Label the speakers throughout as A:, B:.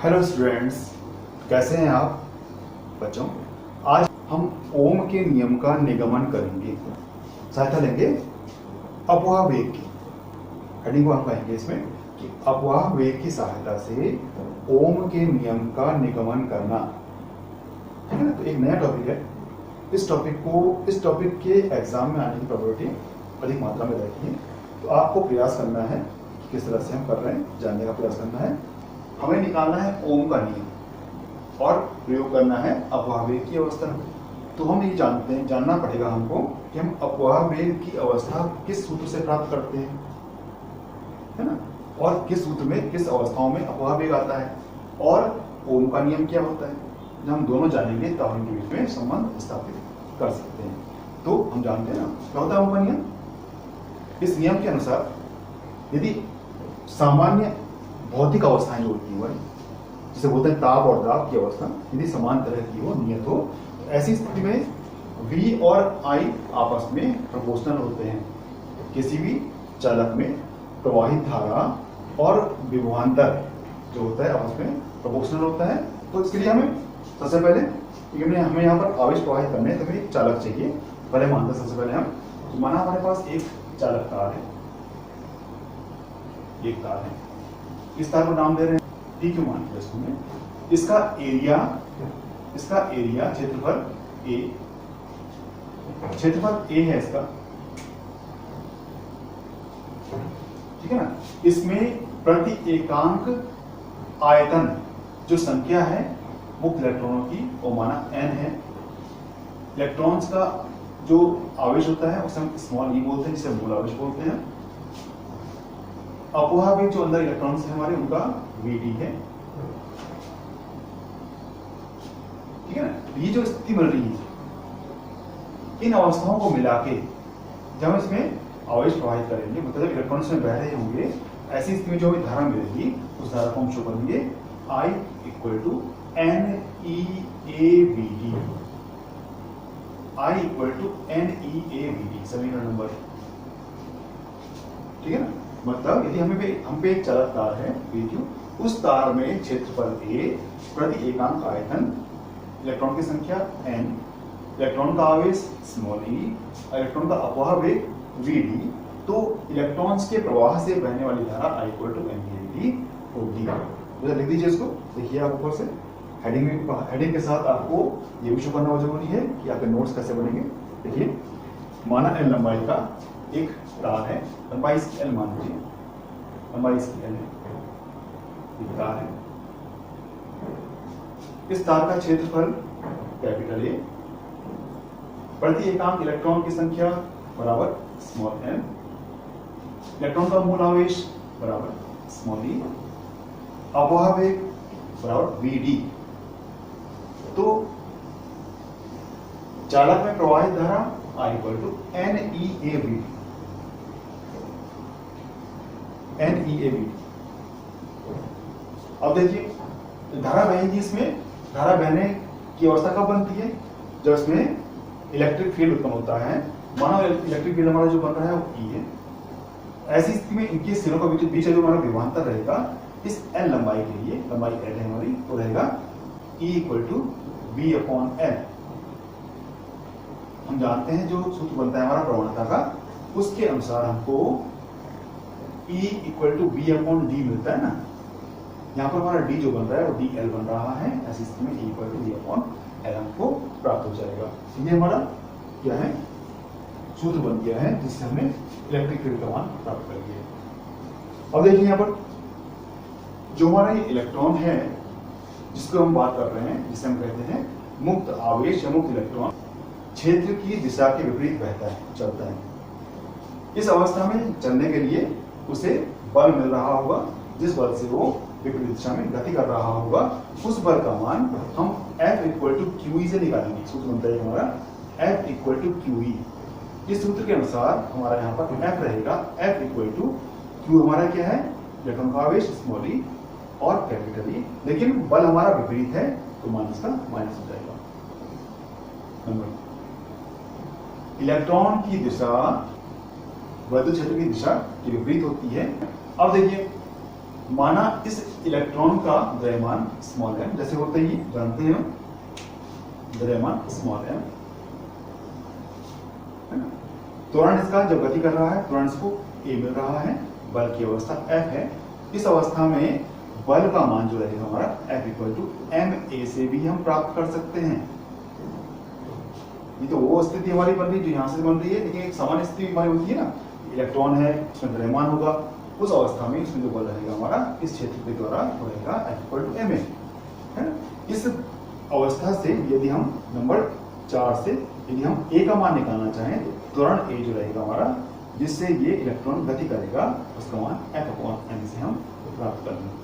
A: Hello students, कैसे हैं आप बच्चों। आज हम ओम के नियम का निगमन करेंगे, सहायता लेंगे अपवाह वेग की। हेडिंग को हम कहेंगे इसमें कि अपवाह वेग की सहायता से ओम के नियम का निगमन करना। ठीक है ना। तो एक नया टॉपिक है। इस टॉपिक के एग्जाम में आने की प्रोबेबिलिटी अधिक मात्रा में रहती है। तो आपको प्रयास करना है कि किस तरह से हम कर रहे हैं, जानने का प्रयास करना है। हमें निकालना है ओम का नियम और प्रयोग करना है अपवाह वेग की अवस्था। तो हम ये जानना पड़ेगा हमको कि हम अपवाह वेग की अवस्था किस सूत्र से प्राप्त करते हैं, है ना, और किस सूत्र में किस अवस्थाओं में अपवाह वेग आता है और ओम का नियम क्या होता है। जब हम दोनों जानेंगे तब हम इनके बीच में संबंध स्थापित कर सकते हैं। तो हम जानते हैं ना क्या होता है ओम का नियम। इस नियम के अनुसार यदि सामान्य भौतिक अवस्थाएं जो होती है, जिसे बोलते हैं ताप और दाब की अवस्था, यदि समान तरह की हो, नियत हो, तो ऐसी स्थिति में V और I आपस में प्रोपोर्शनल होते हैं। किसी भी चालक में प्रवाहित धारा और विभवांतर जो होता है आपस में प्रोपोर्शनल होता है। तो इसके लिए हमें सबसे पहले हमें यहाँ पर आवेश प्रवाहित करने हैं, तो हमें एक चालक चाहिए। पहले मानते सबसे पहले हम तो माना हमारे पास एक चालक तार है, एक तार है, इस तार को नाम दे रहे हैं टी क्यों मान लिया इसको में। इसका एरिया क्षेत्रफल ए है इसका, ठीक है ना। इसमें प्रति एकांक आयतन जो संख्या है मुक्त इलेक्ट्रॉनों की वो माना n है। इलेक्ट्रॉन्स का जो आवेश होता है उसे हम स्मॉल e बोलते हैं, जिसे मूल आवेश बोलते हैं। अपवाह वेग जो अंदर इलेक्ट्रॉन्स है हमारे, उनका Vd है, ठीक है ना। ये जो स्थिति मिल रही है, इन अवस्थाओं को मिला के जब हम इसमें आवेश प्रवाहित करेंगे, मतलब इलेक्ट्रॉन्स में बह रहे होंगे, ऐसी स्थिति में जो हमें धारा मिलेगी उस धारा को हम शो करेंगे I equal to NeAVD। I equal to NeAVD समीकरण नंबर, ठीक है ना। मतलब यदि हम पे एक चालक तार है PQ, उस तार में क्षेत्रफल A, प्रति एकांक आयतन, इलेक्ट्रॉन की संख्या n, इलेक्ट्रॉन का आवेश स्मॉल e, इलेक्ट्रॉन का अपवाह वेग Vd, तो इलेक्ट्रॉन्स के प्रवाह से बहने वाली धारा I इक्वल टू NeAVD होगी। तो लिख दीजिए इसको, देखिए आप ऊपर से हेडिंग के साथ आपको ये भी शो करना बहुत जरूरी है कि आपके नोट्स कैसे बनेंगे। देखिए माना L लंबाई का एक तार है, लंबाई इसकी L मान लीजिए, लंबाई इसकी L है, एक तार है। इस तार का क्षेत्रफल कैपिटल A, प्रति एकांक इलेक्ट्रॉन की संख्या बराबर स्मॉल m, इलेक्ट्रॉन का मूल आवेश बराबर स्मॉल e, अपवाह वेग बराबर Vd। तो चालक में प्रवाहित धारा I इक्वल टू NeAVD। अब देखिए धारा बहेगी, इसमें धारा बहने की अवस्था कब बनती है, जब इसमें इलेक्ट्रिक फील्ड उत्पन्न होता है। मानो इलेक्ट्रिक फील्ड हमारा जो बन रहा है वो E है। ऐसी स्थिति में इनके सिरों का बीच जो हमारा विभवांतर रहेगा, इस L लंबाई के लिए, लंबाई L है हमारी, तो रहेगा E इक्वल टू V/L। हम जानते हैं जो सूत्र बनता है हमारा प्रवणता का, उसके अनुसार हमको E इक्वल टू V/D मिलता है ना। यहाँ पर हमारा D जो बन रहा है वो DL बन रहा है। ऐसी स्थिति में E इक्वल टू V/L हमको प्राप्त हो जाएगा। ये हमारा क्या है, सूत्र बन गया है, जिससे हमने इलेक्ट्रिक फील्ड का मान प्राप्त कर लिया। अब देखिए यहाँ पर जो हमारा ये इलेक्ट्रॉन है जिसको हम बात कर रहे हैं, जिसे हम कहते हैं मुक्त आवेश या मुक्त इलेक्ट्रॉन, क्षेत्र की दिशा के विपरीत बहता है, चलता है। इस अवस्था में चलने के लिए उसे बल मिल रहा होगा, जिस बल से वो विपरीत दिशा में गति कर रहा होगा। उस बल का मान हम F इक्वल टू QE से निकालेंगे। सूत्र बनता है हमारा F इक्वल टू QE। इस सूत्र के अनुसार हमारा यहाँ पर F रहेगा F इक्वल टू Q, हमारा क्या है, इलेक्ट्रॉन का आवेश स्मॉल e और कैपिटल E, लेकिन बल हमारा विपरीत है तो मान इसका माइनस हो जाएगा। नंबर इलेक्ट्रॉन की दिशा वैद्युत क्षेत्र की दिशा के विपरीत होती है। अब देखिए माना इस इलेक्ट्रॉन का द्रव्यमान स्मॉल m, जैसे होते ही जानते हैं द्रव्यमान स्मॉल m, है ना। त्वरण इसका जब गति कर रहा है, त्वरण इसको a मिल रहा है, बल की अवस्था f है। इस अवस्था में बल का मान जो रहेगा हमारा F इक्वल टू ma से भी हम प्राप्त कर सकते हैं। ये तो वो स्थिति हमारी बन रही है जो यहाँ से बन रही है, लेकिन एक सामान्य स्थिति हमारी होती है ना, इलेक्ट्रॉन है, उसमें द्रव्यमान होगा, उस अवस्था में इसमें जो बल रहेगा हमारा इस क्षेत्र के द्वारा वो रहेगा F इक्वल टू ma, है ना। इस अवस्था से यदि हम नंबर 4 से यदि हम a का मान निकालना चाहें तो त्वरण a जो रहेगा हमारा, जिससे ये इलेक्ट्रॉन गति करेगा, उसका मान F अपॉन m से हम प्राप्त कर लेंगे।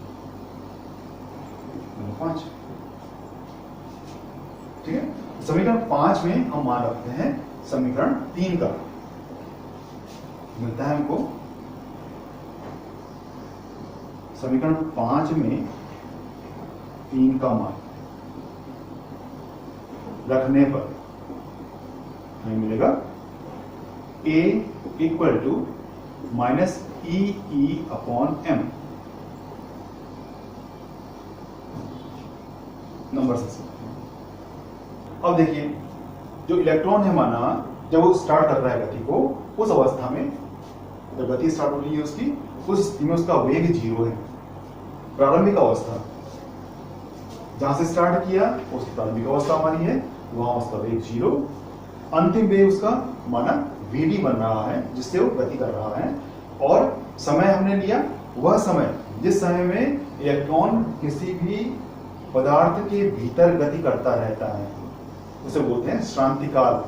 A: नंबर 5, ठीक है। समीकरण 5 में हम मान रखते हैं समीकरण 3 का, मिलता है हमको समीकरण 5 में 3 का मान रखने पर हमें मिलेगा a equal to minus e upon m। Number 6। अब देखिए जो इलेक्ट्रॉन है माना जब वो स्टार्ट कर रहा है गति को, उस अवस्था में जब गति स्टार्ट हो रही है उसकी, उस स्थिति में उसका वेग 0 है। प्रारंभिक अवस्था जहां से स्टार्ट किया उसकी प्रारंभिक अवस्था हमारी है, वहां उसका वेग 0। अंतिम वेग उसका माना vd बन रहा है, जिससे वो गति कर रहा है। और समय हमने लिया वह समय जिस समय में इलेक्ट्रॉन किसी भी पदार्थ के भीतर गति करता रहता है, उसे बोलते हैं श्रांति काल,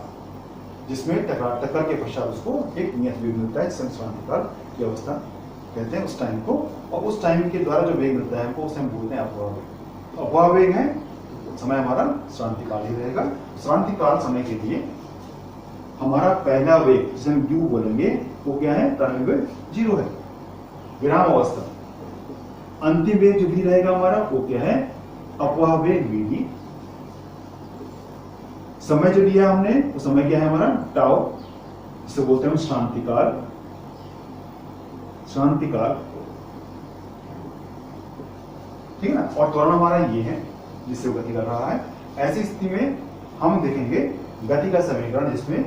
A: जिसमें टक्कर के पश्चात उसको एक नियत वेग मिलता है, जिसे श्रांति काल की अवस्था कहते हैं उस टाइम को। और उस टाइम के द्वारा जो वेग मिलता है हमको, उसे हम बोलते हैं अपवाह वेग। तो अपवाह वेग है, समय हमारा श्रांति काल ही रहेगा। श्रांति काल समय के लिए हमारा पहला वेग जिसे हम u बोलेंगे वो क्या है, प्रारंभिक वेग 0 है, विराम अवस्था। अंतिम वेग जो भी रहेगा हमारा वो क्या है, अपवाह वेग vd। समय जो लिया हमने वो समय क्या है हमारा टाउ, जिसे बोलते हैं श्रांति काल। श्रांति काल, ठीक है ना। और त्वरण हमारा ये है जिससे वो गति कर रहा है। ऐसी स्थिति में हम देखेंगे गति का समीकरण जिसमें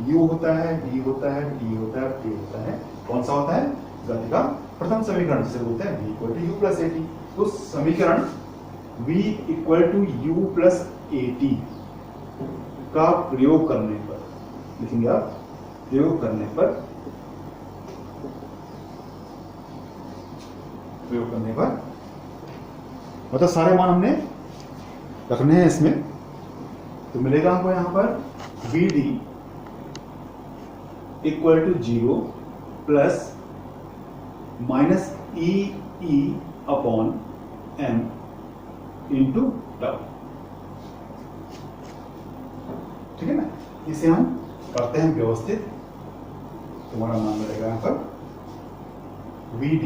A: u होता है, v होता है, t होता है, t होता है। कौन सा होता है, गति का प्रथम समीकरण जिसे बोलते हैं v equal to u plus at। तो समीकरण v equal to u plus at का प्रयोग करने पर, लिखेंगे आप, प्रयोग करने पर मतलब सारे मान हमने रखने हैं इसमें, तो मिलेगा हमको यहां पर vd equal to 0 plus minus e upon m into tau, ठीक है ना। इसे हम करते हैं व्यवस्थित, तुम्हारा मान मिलेगा यहां पर vd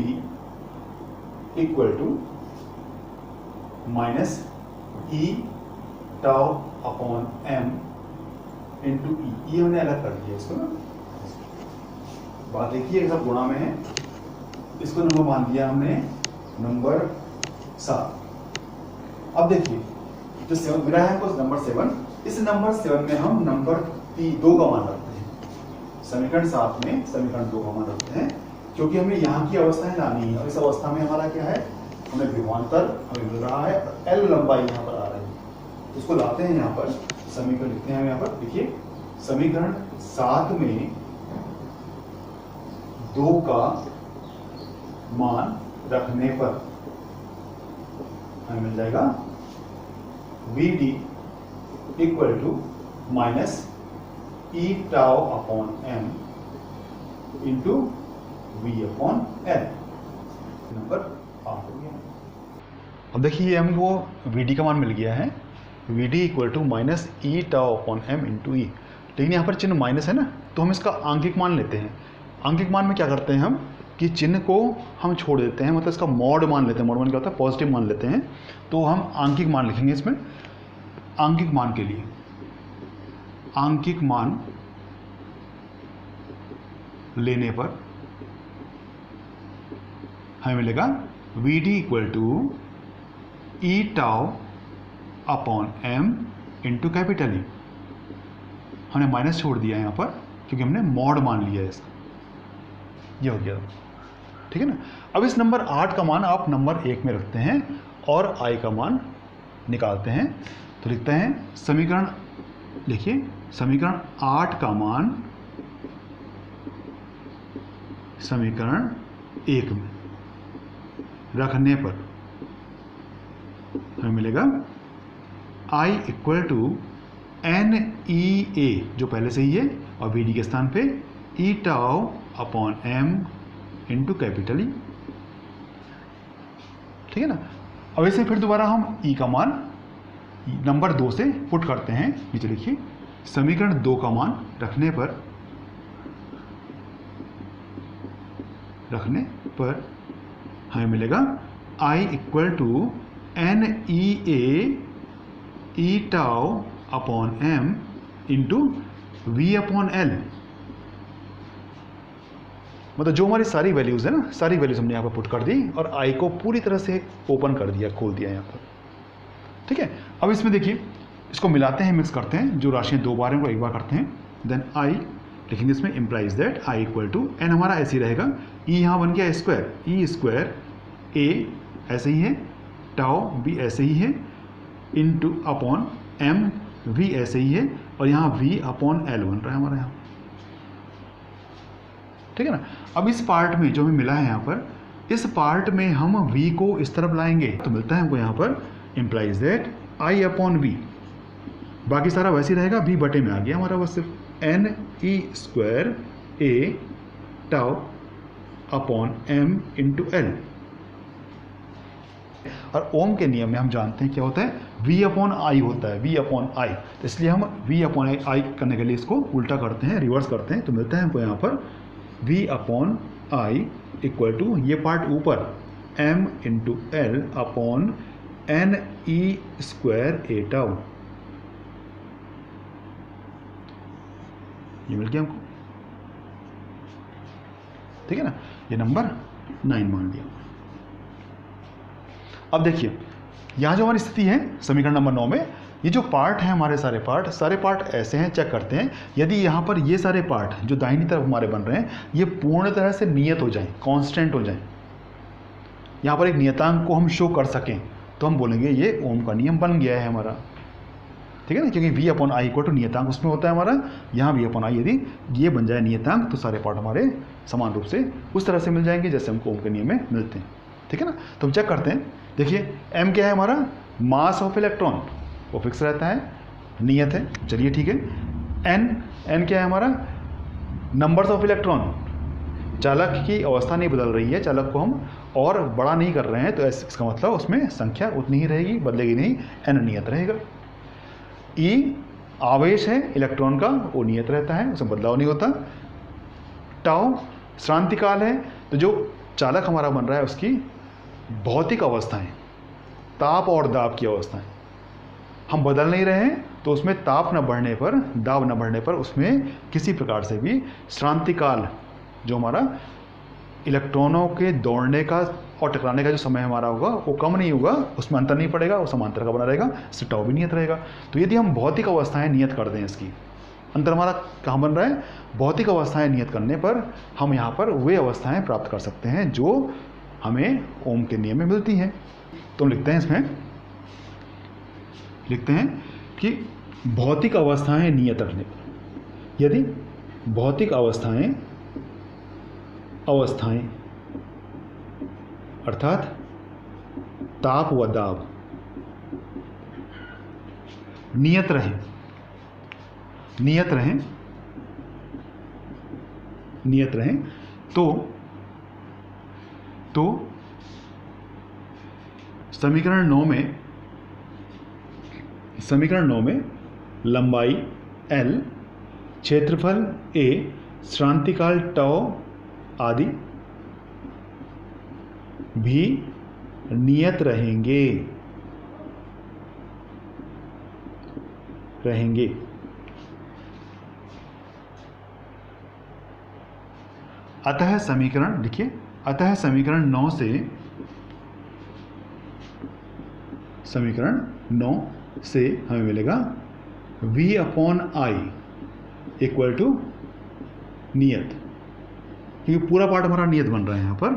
A: equal to minus e tau upon m into e. हमने अलग कर दिया इसको ना, बात देखिए सब गुणा में है, इसको नंबर मान दिया हमने नंबर 7। अब देखिए जो 7 मिला है हमको नंबर 7, इस नंबर 7 में हम नंबर 2 का मान रखते हैं। समीकरण 7 में समीकरण 2 का मान रखते हैं, क्योंकि हमें यहाँ की अवस्थाएं लानी है। और इस अवस्था में हमारा क्या है, हमें विभवांतर हमें मिल रहा है और L लंबाई यहाँ पर आ रही है। इसको लाते हैं यहाँ पर, समीकरण लिखते हैं हम यहाँ पर। देखिए समीकरण 7 में 2 का मान रखने पर हमें मिल जाएगा vd equal to minus e tau upon m into v upon l। Number 8 हो गया। अब देखिए हमको vd का मान मिल गया है, vd equal to minus e tau upon m into e. लेकिन यहाँ पर चिन्ह माइनस है ना, तो हम इसका आंकिक मान लेते हैं। आंकिक मान में क्या करते हैं हम कि चिन्ह को हम छोड़ देते हैं, मतलब इसका मॉड मान लेते हैं। मॉड मान क्या होता है, पॉजिटिव मान लेते हैं। तो हम आंकिक मान लिखेंगे इसमें। आंकिक मान के लिए आंकिक मान लेने पर हमें मिलेगा v d equal to e tau upon m into capital e. हमने माइनस छोड़ दिया है यहाँ पर क्योंकि हमने मॉड मान लिया है इसका, ये हो गया। ठीक है ना। अब इस नंबर 8 का मान आप नंबर 1 में रखते हैं और आई का मान निकालते हैं। तो लिखते हैं समीकरण, लिखिए समीकरण 8 का मान समीकरण 1 में रखने पर हमें मिलेगा I equal to n e A, जो पहले से ही है, और बी डी के स्थान पे e tau upon m into capital E. ठीक है ना। अब इसे फिर दोबारा हम ई का मान नंबर 2 से पुट करते हैं। नीचे लिखिए समीकरण 2 का मान रखने पर हमें मिलेगा I equal to n e a e tau upon m into v upon l. मतलब जो हमारी सारी वैल्यूज़ है ना, सारी वैल्यूज़ हमने यहाँ पर पुट कर दी और आई को पूरी तरह से ओपन कर दिया, खोल दिया यहाँ पर। ठीक है। अब इसमें देखिए, इसको मिलाते हैं, मिक्स करते हैं, जो राशियाँ 2 बार हैं वो 1 बार करते हैं। देन आई लिखेंगे इसमें, implies that I equal to n हमारा ऐसे ही रहेगा, ई यहाँ बन गया स्क्वायर, ई स्क्वायर ए ऐसे ही है, टाउ भी ऐसे ही है, इंटू अपॉन एम वी ऐसे ही है, और यहाँ वी अपॉन एल बन रहा है हमारा यहाँ। ठीक है ना। अब इस पार्ट में जो हमें मिला है यहाँ पर, इस पार्ट में हम v को इस तरफ लाएंगे तो मिलता है हमको यहाँ पर implies that i upon v, बाकी सारा वैसे ही रहेगा, v बटे में आ गया हमारा बस सिर्फ n e square a tau upon m into l. और ओम के नियम में हम जानते हैं क्या होता है, v अपॉन आई होता है, v अपॉन आई। तो इसलिए हम v अपॉन आई करने के लिए इसको उल्टा करते हैं, रिवर्स करते हैं, तो मिलता है हमको यहाँ पर v upon I equal to, ये पार्ट ऊपर, m into l upon n e square a tau. ये मिल गया हमको। ठीक है ना। ये नंबर 9 मान लिया। अब देखिए यहाँ जो हमारी स्थिति है समीकरण नंबर 9 में, ये जो पार्ट है हमारे सारे पार्ट ऐसे हैं। चेक करते हैं, यदि यहाँ पर ये सारे पार्ट जो दाहिनी तरफ हमारे बन रहे हैं, ये पूर्ण तरह से नियत हो जाएं, कांस्टेंट हो जाएं, यहाँ पर एक नियतांक को हम शो कर सकें, तो हम बोलेंगे ये ओम का नियम बन गया है हमारा। ठीक है ना, क्योंकि v upon I equal to नियतांक उसमें होता है हमारा, यहाँ v अपॉन आई यदि ये बन जाए नियतांक, तो सारे पार्ट हमारे समान रूप से उस तरह से मिल जाएंगे जैसे हमको ओम के नियम में मिलते हैं। ठीक है ना। तो हम चेक करते हैं, देखिए m क्या है हमारा, मास ऑफ इलेक्ट्रॉन, वो फिक्स रहता है, नियत है, चलिए ठीक है। n क्या है हमारा, नंबर्स ऑफ इलेक्ट्रॉन, चालक की अवस्था नहीं बदल रही है, चालक को हम और बड़ा नहीं कर रहे हैं, तो इसका मतलब उसमें संख्या उतनी ही रहेगी, बदलेगी नहीं, n नियत रहेगा। E आवेश है इलेक्ट्रॉन का, वो नियत रहता है, उसमें बदलाव नहीं होता। टाउ श्रांति काल है, तो जो चालक हमारा बन रहा है उसकी भौतिक अवस्थाएं, ताप और दाब की अवस्थाएं हम बदल नहीं रहे हैं, तो उसमें ताप न बढ़ने पर, दाब न बढ़ने पर उसमें किसी प्रकार से भी श्रांति काल, जो हमारा इलेक्ट्रॉनों के दौड़ने का और टकराने का जो समय हमारा होगा वो कम नहीं होगा, उसमें अंतर नहीं पड़ेगा, वो समांतर का बना रहेगा, इससे टाउ भी नियत रहेगा। तो यदि हम भौतिक अवस्थाएं नियत कर दें, इसकी अंतर हमारा कहाँ बन रहा है, भौतिक अवस्थाएं नियत करने पर हम यहाँ पर वे अवस्थाएं प्राप्त कर सकते हैं जो हमें ओम के नियम में मिलती हैं। तो हम लिखते हैं, इसमें लिखते हैं कि भौतिक अवस्थाएं नियत रखने पर, यदि भौतिक अवस्थाएं अर्थात ताप व दाब नियत रहें तो समीकरण 9 में लंबाई L, क्षेत्रफल A, श्रांतिकाल टाउ आदि भी नियत रहेंगे। अतः समीकरण 9 से समीकरण 9 से हमें मिलेगा V/I इक्वल टू नियत, क्योंकि पूरा पार्ट हमारा नियत बन रहा है यहाँ पर,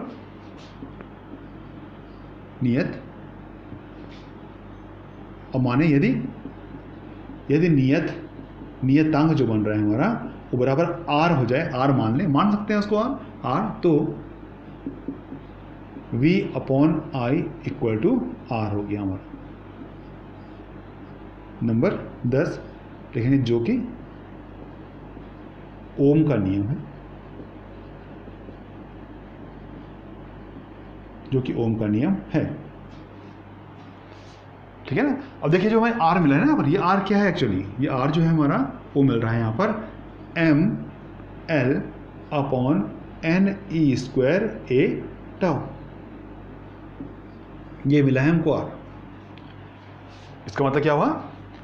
A: नियत। और माने यदि नियतांक जो बन रहा है हमारा वो बराबर R हो जाए, R मान सकते हैं उसको R, तो V/I इक्वल टू R हो गया हमारा। नंबर 10 लिखेंगे, जो कि ओम का नियम है, जो कि ओम का नियम है। ठीक है ना। अब देखिए जो हमें R मिला है ना यहाँ पर, ये R क्या है एक्चुअली, ये R जो है हमारा वो मिल रहा है यहाँ पर mL/NE²A/τ, ये मिला है हमको R। इसका मतलब क्या हुआ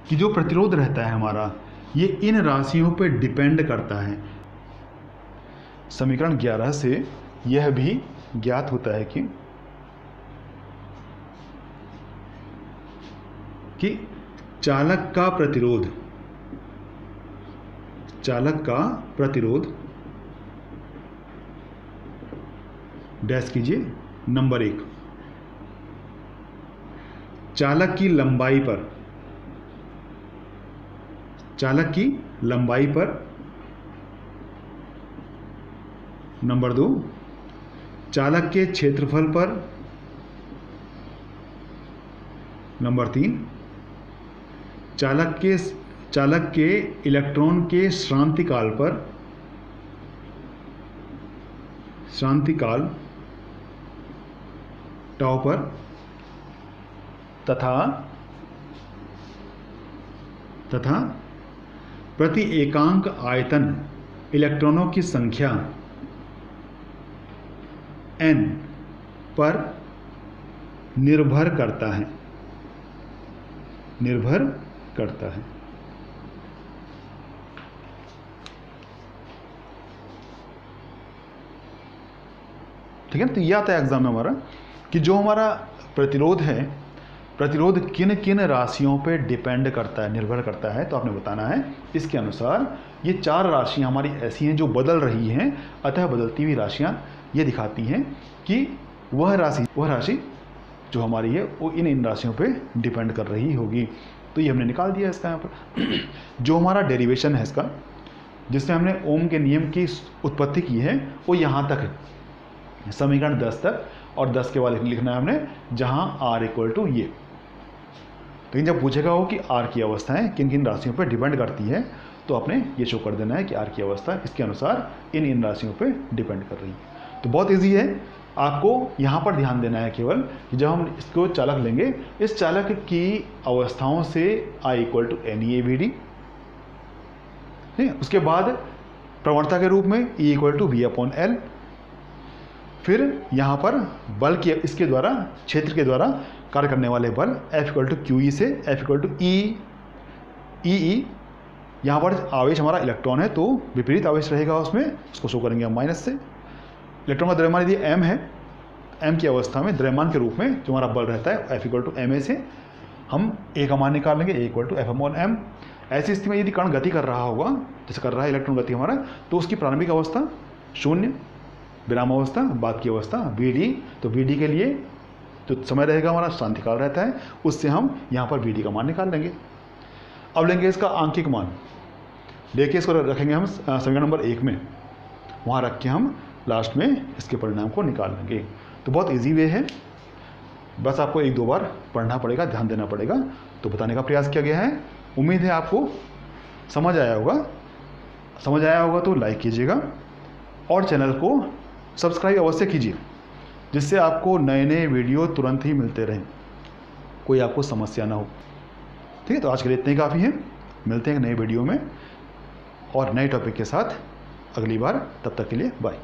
A: कि जो प्रतिरोध रहता है हमारा ये इन राशियों पे डिपेंड करता है। समीकरण 11 से यह भी ज्ञात होता है कि चालक का प्रतिरोध डैश कीजिए, नंबर 1 चालक की लंबाई पर, नंबर 2 चालक के क्षेत्रफल पर, नंबर 3 चालक के इलेक्ट्रॉन के श्रांतिकाल टाउ पर, तथा प्रति एकांक आयतन इलेक्ट्रॉनों की संख्या n पर निर्भर करता है। ठीक है। तो यह आता है एग्जाम में हमारा कि जो हमारा प्रतिरोध है, प्रतिरोध किन किन राशियों पे डिपेंड करता है, निर्भर करता है, तो आपने बताना है। इसके अनुसार ये 4 राशियां हमारी ऐसी हैं जो बदल रही हैं, अतः बदलती हुई राशियां ये दिखाती हैं कि वह राशि जो हमारी है वो इन राशियों पे डिपेंड कर रही होगी। तो ये हमने निकाल दिया इसका यहाँ पर। जो हमारा डेरिवेशन है इसका, जिसमें हमने ओम के नियम की उत्पत्ति की है, वो यहाँ तक है, समीकरण 10 तक, और 10 के बाद लिखना है हमने जहाँ R इक्वल टू ये। लेकिन जब पूछेगा हो कि R की अवस्थाएं किन किन राशियों पर डिपेंड करती है, तो आपने ये शो कर देना है कि R की अवस्था इसके अनुसार इन राशियों पर डिपेंड कर रही है। तो बहुत ईजी है, आपको यहाँ पर ध्यान देना है केवल कि जब हम इसको चालक लेंगे, इस चालक की अवस्थाओं से I इक्वल टू NeAVD, उसके बाद प्रवणता के रूप में E इक्वल टू V/L, फिर यहाँ पर बल की इसके द्वारा, क्षेत्र के द्वारा कार्य करने वाले बल F इक्वल टू QE से F इक्वल टू EE। यहाँ पर आवेश हमारा इलेक्ट्रॉन है तो विपरीत आवेश रहेगा उसमें, उसको शो करेंगे हम माइनस से। इलेक्ट्रॉन का द्रव्यमान यदि m है, m की अवस्था में द्रव्यमान के रूप में जो हमारा बल रहता है F इक्वल टू ma से हम a का मान निकालेंगे, a इक्वल टू F/m। ऐसी स्थिति में यदि कण गति कर रहा होगा, जैसे कर रहा है इलेक्ट्रॉन गति हमारा, तो उसकी प्रारंभिक अवस्था 0, विराम अवस्था, बाद की अवस्था Vd। तो Vd के लिए जो समय रहेगा हमारा शांतिकाल रहता है, उससे हम यहाँ पर Vd का मान निकाल लेंगे। अब लेंगे इसका आंकिक मान, लेके इसको रखेंगे हम समीकरण नंबर 1 में, वहाँ रख के हम लास्ट में इसके परिणाम को निकाल लेंगे। तो बहुत इजी वे है, बस आपको 1-2 बार पढ़ना पड़ेगा, ध्यान देना पड़ेगा। तो बताने का प्रयास किया गया है। उम्मीद है आपको समझ आया होगा तो लाइक कीजिएगा और चैनल को सब्सक्राइब अवश्य कीजिए, जिससे आपको नए नए वीडियो तुरंत ही मिलते रहें, कोई आपको समस्या ना हो। ठीक है, तो आज के लिए इतने काफ़ी है। मिलते हैं नए वीडियो में और नए टॉपिक के साथ अगली बार। तब तक के लिए बाय।